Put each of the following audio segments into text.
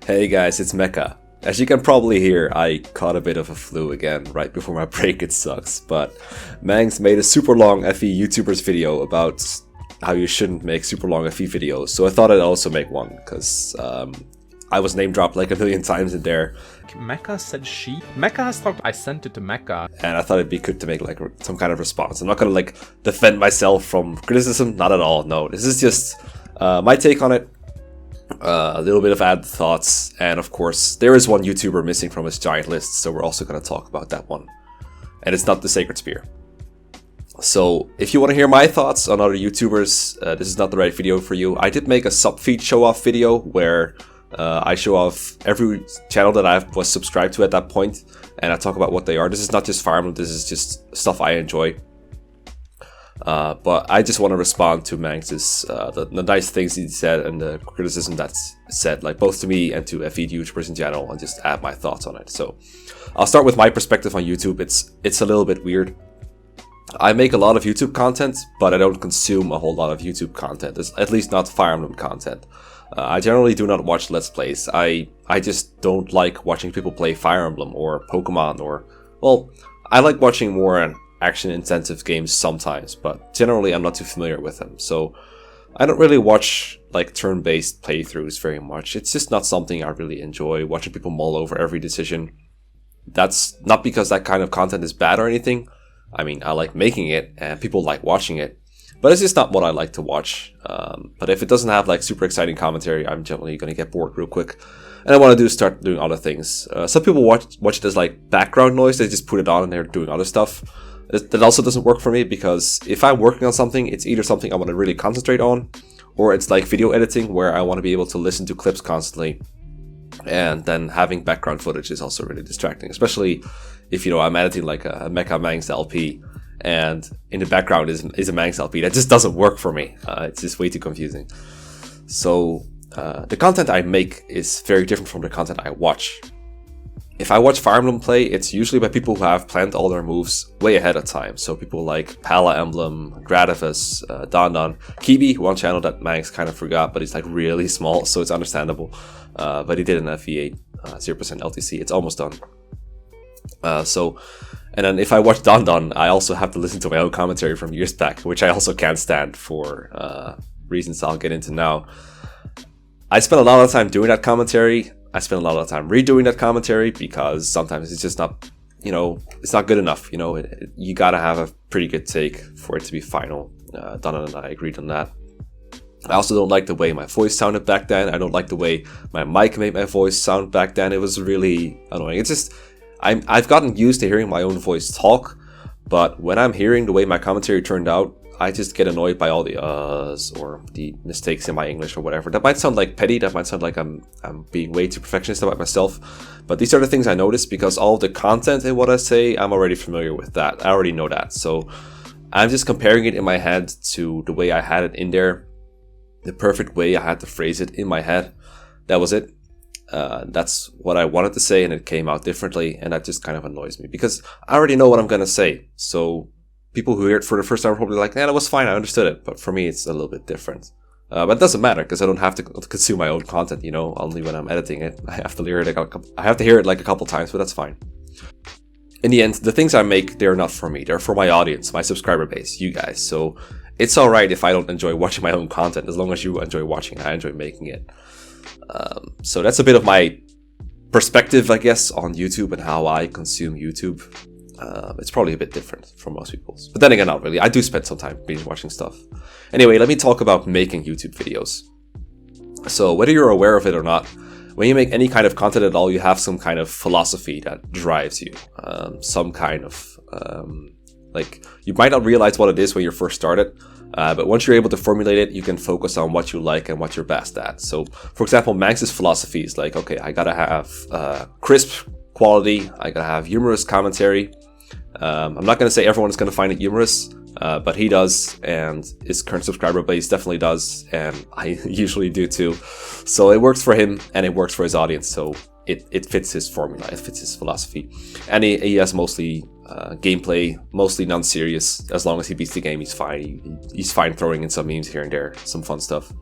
Hey guys, it's Mekkah. As you can probably hear, I caught a bit of a flu again right before my break. It sucks, but Mangs made a super long FE Youtubers video about how you shouldn't make super long FE videos, so I thought I'd also make one, because I was name dropped like a million times in there. Mekkah said she? Mekkah has talked, I sent it to Mekkah. And I thought it'd be good to make like some kind of response. I'm not gonna like defend myself from criticism, not at all, no. This is just my take on it. A little bit of added thoughts, and of course there is one YouTuber missing from his giant list, so we're also going to talk about that one, and it's not the Sacred Spear. So if you want to hear my thoughts on other YouTubers, this is not the right video for you. I did make a sub-feed show-off video where I show off every channel that I was subscribed to at that point, and I talk about what they are. This is not just Fire Emblem, this is just stuff I enjoy. But I just want to respond to Mangs' the nice things he said and the criticism that's said, like both to me and to FE YouTubers in general, and just add my thoughts on it. So I'll start with my perspective on YouTube. It's a little bit weird. I make a lot of YouTube content, but I don't consume a whole lot of YouTube content. It's at least not Fire Emblem content. I generally do not watch Let's Plays. I just don't like watching people play Fire Emblem or Pokemon, or, well, I like watching more action-intensive games sometimes, but generally I'm not too familiar with them, so I don't really watch like turn-based playthroughs very much. It's just not something I really enjoy, watching people mull over every decision. That's not because that kind of content is bad or anything. I mean, I like making it and people like watching it, but it's just not what I like to watch. But if it doesn't have like super exciting commentary, I'm generally going to get bored real quick, and I want to start doing other things. Some people watch it as like background noise. They just put it on and they're doing other stuff. That also doesn't work for me, because if I'm working on something, it's either something I want to really concentrate on, or it's like video editing where I want to be able to listen to clips constantly, and then having background footage is also really distracting, especially if, you know, I'm editing like a Mekkah Mangs LP and in the background is a Mangs LP. That just doesn't work for me. It's just way too confusing. So the content I make is very different from the content I watch. If I watch Fire Emblem play, it's usually by people who have planned all their moves way ahead of time. So people like Pala Emblem, Gradivus, Don, Kibi, one channel that Mangs kind of forgot, but he's like really small, so it's understandable. But he did an FE8 0% LTC. It's almost done. And then if I watch Don, I also have to listen to my own commentary from years back, which I also can't stand for reasons I'll get into now. I spent a lot of time doing that commentary. I spend a lot of time redoing that commentary, because sometimes it's just not, you know, it's not good enough. You know, you gotta have a pretty good take for it to be final. Donna and I agreed on that. I also don't like the way my voice sounded back then. I don't like the way my mic made my voice sound back then. It was really annoying. It's just, I've gotten used to hearing my own voice talk, but when I'm hearing the way my commentary turned out, I just get annoyed by all the uhs or the mistakes in my English or whatever. That might sound like petty, that might sound like I'm being way too perfectionist about myself, but these are the things I notice, because all the content in what I say, I'm already familiar with that. I already know that, so I'm just comparing it in my head to the way I had it in there, the perfect way I had to phrase it in my head. That was it. That's what I wanted to say, and it came out differently, and that just kind of annoys me, because I already know what I'm gonna say, so people who hear it for the first time are probably like, yeah, that was fine, I understood it. But for me, it's a little bit different. But it doesn't matter, because I don't have to consume my own content, you know, only when I'm editing it. I have to hear it like a couple times, but that's fine. In the end, the things I make, they're not for me. They're for my audience, my subscriber base, you guys. So it's alright if I don't enjoy watching my own content, as long as you enjoy watching it. I enjoy making it. So that's a bit of my perspective, I guess, on YouTube and how I consume YouTube. It's probably a bit different from most people's, but then again, not really. I do spend some time binge watching stuff. Anyway, let me talk about making YouTube videos. So whether you're aware of it or not, when you make any kind of content at all, you have some kind of philosophy that drives you. Some kind of like, you might not realize what it is when you're first started, but once you're able to formulate it, you can focus on what you like and what you're best at. So for example, Mangs' philosophy is like, okay, I gotta have crisp quality, I gotta have humorous commentary. I'm not going to say everyone's going to find it humorous, but he does, and his current subscriber base definitely does, and I usually do too. So it works for him, and it works for his audience, so it fits his formula, it fits his philosophy. And he has mostly gameplay, mostly non-serious. As long as he beats the game, he's fine. He's fine throwing in some memes here and there, some fun stuff.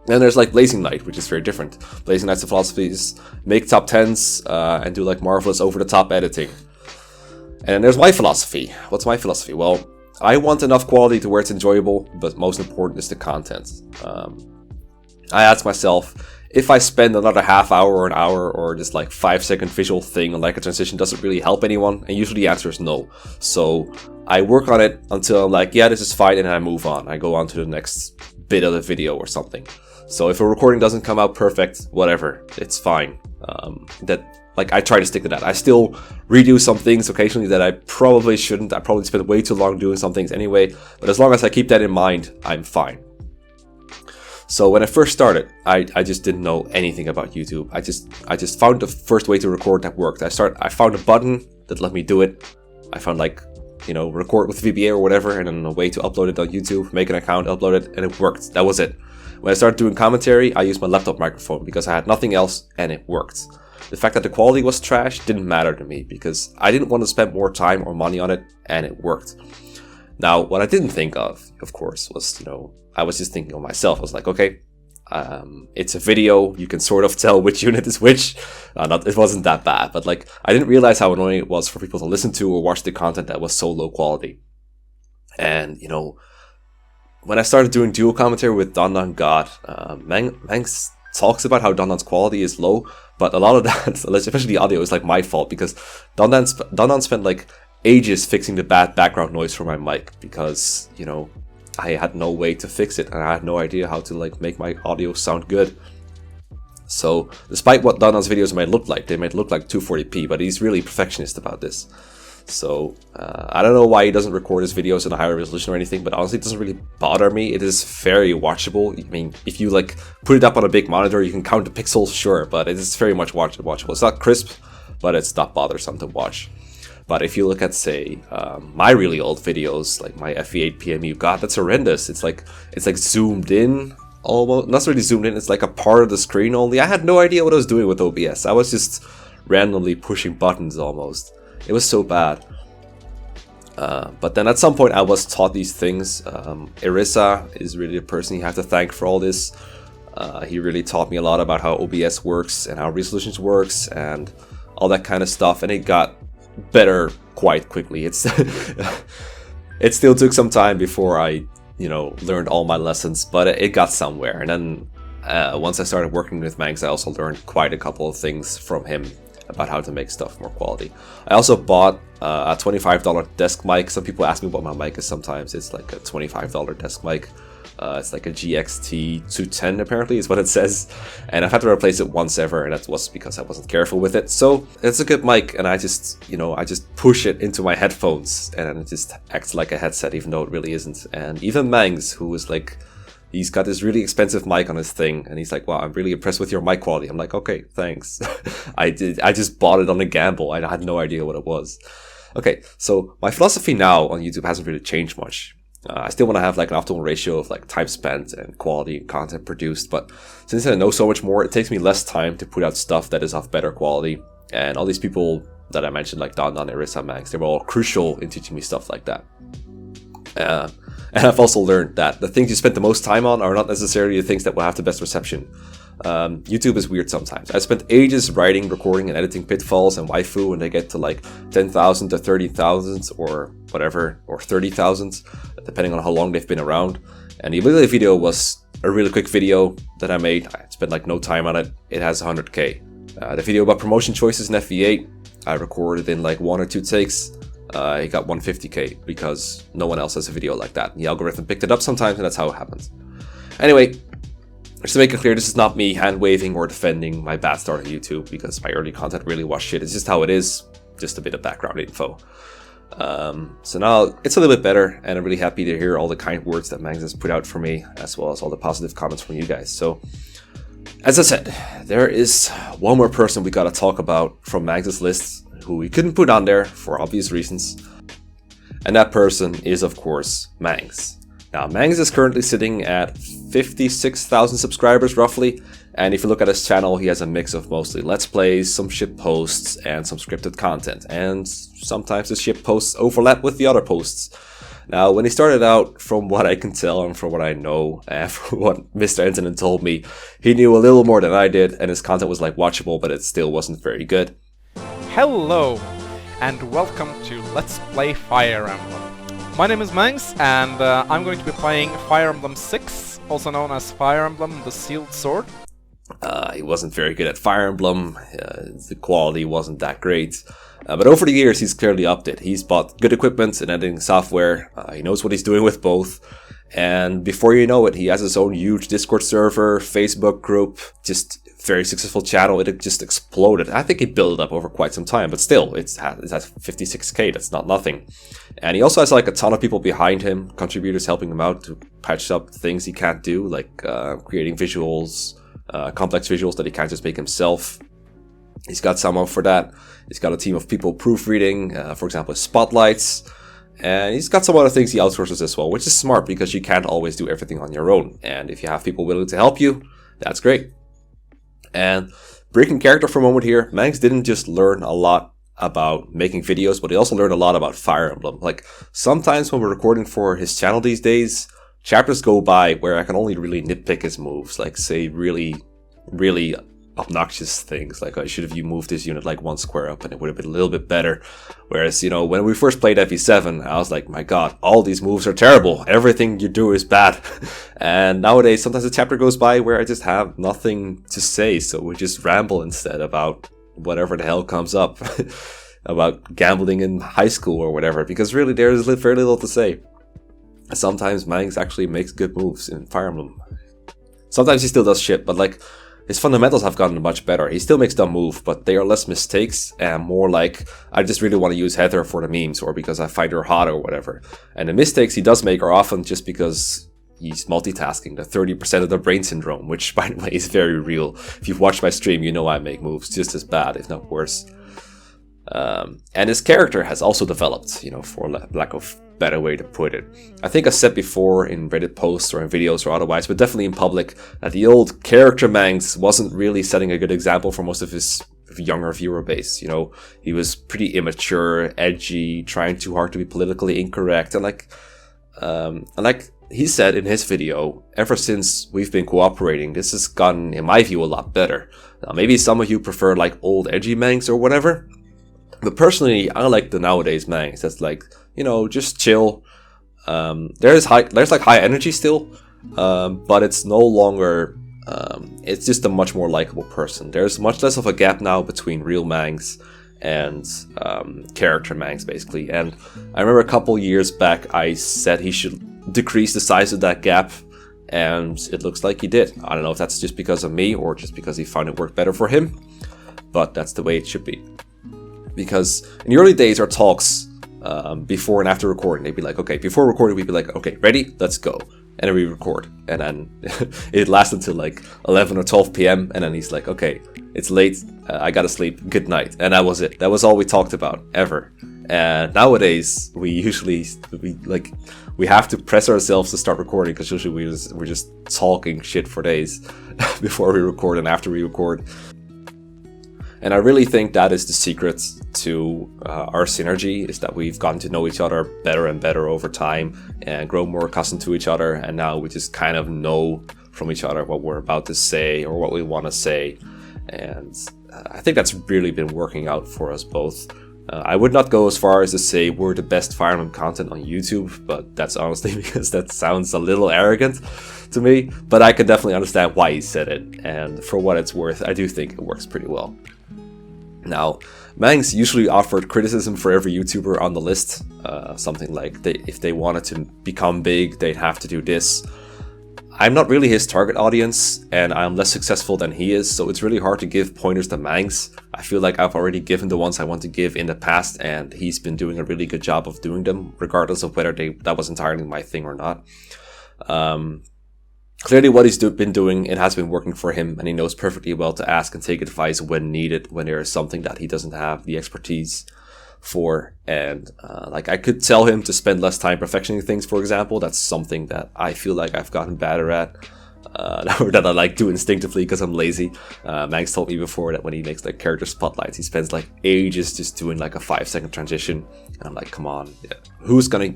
Then there's like Blazing Knight, which is very different. Blazing Knight's philosophy is make top 10s and do like marvelous over-the-top editing. And then there's my philosophy. What's my philosophy? Well, I want enough quality to where it's enjoyable, but most important is the content. I ask myself, if I spend another half hour or an hour or just like 5-second visual thing on like a transition, does it really help anyone? And usually the answer is no. So I work on it until I'm like, yeah, this is fine, and I move on. I go on to the next bit of the video or something. So if a recording doesn't come out perfect, whatever, it's fine. I try to stick to that. I still redo some things occasionally that I probably shouldn't. I probably spent way too long doing some things anyway. But as long as I keep that in mind, I'm fine. So when I first started, I just didn't know anything about YouTube. I just found the first way to record that worked. I found a button that let me do it. I found record with VBA or whatever, and then a way to upload it on YouTube, make an account, upload it, and it worked. That was it. When I started doing commentary, I used my laptop microphone because I had nothing else, and it worked. The fact that the quality was trash didn't matter to me because I didn't want to spend more time or money on it, and it worked. Now, what I didn't think of course, was, I was just thinking of myself. I was like, okay, it's a video. You can sort of tell which unit is which. It wasn't that bad, but like, I didn't realize how annoying it was for people to listen to or watch the content that was so low quality. And, when I started doing dual commentary with Don God, Mangs talks about how Don quality is low, but a lot of that, especially the audio, is like my fault because Don spent like ages fixing the bad background noise for my mic because, I had no way to fix it and I had no idea how to like make my audio sound good. So despite what Don's videos might look like, they might look like 240p, but he's really perfectionist about this. So I don't know why he doesn't record his videos in a higher resolution or anything, but honestly it doesn't really bother me. It is very watchable. I mean, if you like put it up on a big monitor, you can count the pixels, sure, but it is very much watchable. It's not crisp, but it's not bothersome to watch. But if you look at, say, my really old videos, like my FE8 PMU, God, that's horrendous. It's like zoomed in, almost, not really zoomed in, it's like a part of the screen only. I had no idea what I was doing with OBS. I was just randomly pushing buttons almost. It was so bad. But then at some point I was taught these things. Erisa is really the person you have to thank for all this. He really taught me a lot about how OBS works and how resolutions works and all that kind of stuff. And it got better quite quickly. It still took some time before I, learned all my lessons, but it got somewhere. And then once I started working with Mangs, I also learned quite a couple of things from him about how to make stuff more quality. I also bought a $25 desk mic. Some people ask me what my mic is sometimes. It's like a $25 desk mic. It's like a GXT 210 apparently is what it says. And I've had to replace it once ever, and that was because I wasn't careful with it. So it's a good mic, and I just push it into my headphones and it just acts like a headset even though it really isn't. And even Mangs, who is like, he's got this really expensive mic on his thing, and he's like, wow, I'm really impressed with your mic quality. I'm like, okay, thanks. I just bought it on a gamble. I had no idea what it was. Okay, so my philosophy now on YouTube hasn't really changed much. I still want to have like an optimal ratio of like time spent and quality and content produced, but since I know so much more, it takes me less time to put out stuff that is of better quality. And all these people that I mentioned, like Don, Erisa, Mangs, they were all crucial in teaching me stuff like that. And I've also learned that the things you spend the most time on are not necessarily the things that will have the best reception. YouTube is weird sometimes. I spent ages writing, recording, and editing pitfalls and waifu, and they get to like 10,000 to 30,000 or whatever, or 30,000, depending on how long they've been around. And the ability video was a really quick video that I made. I spent like no time on it. It has 100k. The video about promotion choices in FE8, I recorded in like 1 or 2 takes. It got 150k because no one else has a video like that. The algorithm picked it up sometimes, and that's how it happens. Anyway, just to make it clear, this is not me hand-waving or defending my bad start on YouTube because my early content really was shit. It's just how it is. Just a bit of background info. So now it's a little bit better, and I'm really happy to hear all the kind words that Mangs has put out for me, as well as all the positive comments from you guys. So, as I said, there is one more person we gotta talk about from Mangs' list, who we couldn't put on there for obvious reasons. And that person is, of course, Mangs. Now, Mangs is currently sitting at 56,000 subscribers, roughly. And if you look at his channel, he has a mix of mostly Let's Plays, some shit posts, and some scripted content. And sometimes the shit posts overlap with the other posts. Now, when he started out, from what I can tell and from what I know, and from what Mr. Antonin told me, he knew a little more than I did, and his content was like watchable, but it still wasn't very good. Hello, and welcome to Let's Play Fire Emblem. My name is Mangs, and I'm going to be playing Fire Emblem 6, also known as Fire Emblem the Sealed Sword. He wasn't very good at Fire Emblem, the quality wasn't that great. But over the years, he's clearly upped it. He's bought good equipment and editing software. He knows what he's doing with both. And before you know it, he has his own huge Discord server, Facebook group, just very successful channel. It just exploded. I think he built it up over quite some time, but still, it's at 56k. That's not nothing. And he also has like a ton of people behind him, contributors helping him out to patch up things he can't do, like creating visuals, complex visuals that he can't just make himself. He's got someone for that. He's got a team of people proofreading, for example, spotlights. And he's got some other things he outsources as well, which is smart because you can't always do everything on your own. And if you have people willing to help you, that's great. And breaking character for a moment here, Mangs didn't just learn a lot about making videos, but he also learned a lot about Fire Emblem. Like, sometimes when we're recording for his channel these days, chapters go by where I can only really nitpick his moves, like say really obnoxious things, like should have you moved this unit like 1 square up and it would have been a little bit better. Whereas, you know, when we first played FE7, I was like, my god, all these moves are terrible, everything you do is bad. And nowadays, sometimes a chapter goes by where I just have nothing to say, so we just ramble instead about whatever the hell comes up. About gambling in high school or whatever, because really there's very little to say. Sometimes Mangs actually makes good moves in Fire Emblem. Sometimes he still does shit, but like, his fundamentals have gotten much better. He still makes dumb moves, but they are less mistakes and more like, I just really want to use Heather for the memes or because I find her hot or whatever. And the mistakes he does make are often just because he's multitasking, the 30% of the brain syndrome, which by the way is very real. If you've watched my stream, you know I make moves just as bad, if not worse. And his character has also developed, you know, for lack of better way to put it. I think I said before in Reddit posts or in videos or otherwise, but definitely in public, that the old character Mangs wasn't really setting a good example for most of his younger viewer base. You know, he was pretty immature, edgy, trying too hard to be politically incorrect, and like he said in his video, ever since we've been cooperating, this has gotten, in my view, a lot better. Now, maybe some of you prefer like old edgy Mangs or whatever, but personally, I like the nowadays Mangs. That's like, you know, just chill. There's like high energy still, but it's no longer. It's just a much more likable person. There's much less of a gap now between real Mangs and character Mangs, basically. And I remember a couple years back, I said he should decrease the size of that gap, and it looks like he did. I don't know if that's just because of me or just because he found it worked better for him, but that's the way it should be. Because in the early days, our talks, before and after recording, they'd be like, okay, before recording, we'd be like, okay, ready, let's go. And then we record. And then it lasted until like 11 or 12 p.m. And then he's like, okay, it's late, I gotta sleep, good night. And that was it. That was all we talked about, ever. And nowadays, we have to press ourselves to start recording, because usually we're just talking shit for days before we record and after we record. And I really think that is the secret to our synergy, is that we've gotten to know each other better and better over time and grow more accustomed to each other. And now we just kind of know from each other what we're about to say or what we want to say. And I think that's really been working out for us both. I would not go as far as to say we're the best Fire Emblem content on YouTube, but that's honestly because that sounds a little arrogant to me. But I can definitely understand why he said it. And for what it's worth, I do think it works pretty well. Now, Mangs usually offered criticism for every YouTuber on the list, something like if they wanted to become big, they'd have to do this. I'm not really his target audience, and I'm less successful than he is, so it's really hard to give pointers to Mangs. I feel like I've already given the ones I want to give in the past, and he's been doing a really good job of doing them, regardless of whether that was entirely my thing or not. Clearly what he's been doing, it has been working for him, and he knows perfectly well to ask and take advice when needed, when there is something that he doesn't have the expertise for. And like, I could tell him to spend less time perfectioning things, for example. That's something that I feel like I've gotten better at, or that I like do instinctively because I'm lazy. Mangs told me before that when he makes like character spotlights, he spends like ages just doing like a 5-second transition, and I'm like, come on, who's gonna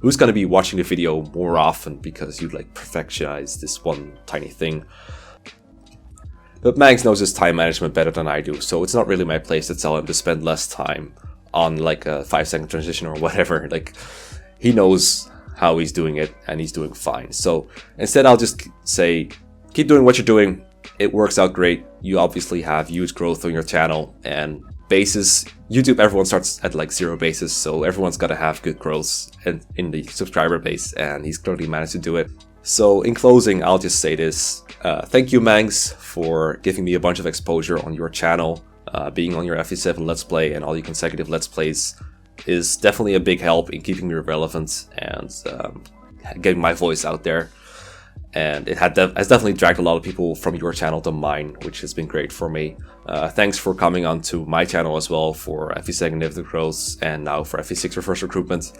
who's going to be watching the video more often because you like perfectionize this one tiny thing. But Mangs knows his time management better than I do, so it's not really my place to tell him to spend less time on like a 5-second transition or whatever. Like, he knows how he's doing it and he's doing fine. So instead I'll just say, keep doing what you're doing. It works out great. You obviously have huge growth on your channel, and bases, YouTube, everyone starts at like 0 bases, so everyone's got to have good growth in the subscriber base, and he's clearly managed to do it. So in closing, I'll just say this. Thank you, Mangs, for giving me a bunch of exposure on your channel. Being on your FE7 Let's Play and all your consecutive Let's Plays is definitely a big help in keeping me relevant and getting my voice out there. And it has definitely dragged a lot of people from your channel to mine, which has been great for me. Thanks for coming onto my channel as well for FE2 Negative Growth and now for FE6 Reverse Recruitment.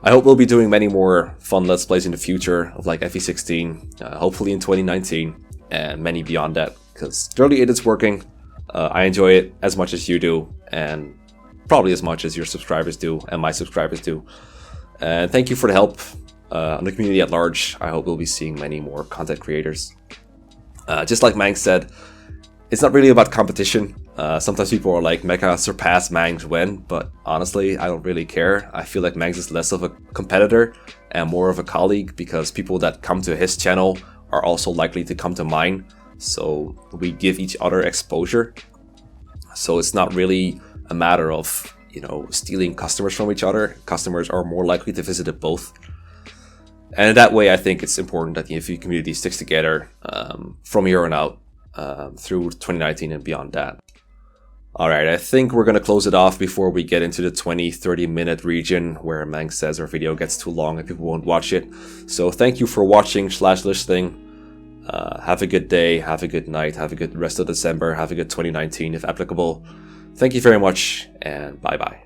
I hope we'll be doing many more fun Let's Plays in the future of like FE16, hopefully in 2019 and many beyond that, because clearly it is working. I enjoy it as much as you do, and probably as much as your subscribers do and my subscribers do. And thank you for the help on the community at large. I hope we'll be seeing many more content creators. Just like Mangs said, it's not really about competition. Sometimes people are like, Mekkah surpassed Mangs when, but honestly, I don't really care. I feel like Mangs is less of a competitor and more of a colleague, because people that come to his channel are also likely to come to mine. So we give each other exposure. So it's not really a matter of, you know, stealing customers from each other. Customers are more likely to visit it both. And in that way, I think it's important that the FE community sticks together from here on out through 2019 and beyond that. Alright, I think we're going to close it off before we get into the 20-30 minute region where Mangs says our video gets too long and people won't watch it. So thank you for watching / listening. Have a good day, have a good night, have a good rest of December, have a good 2019 if applicable. Thank you very much, and bye bye.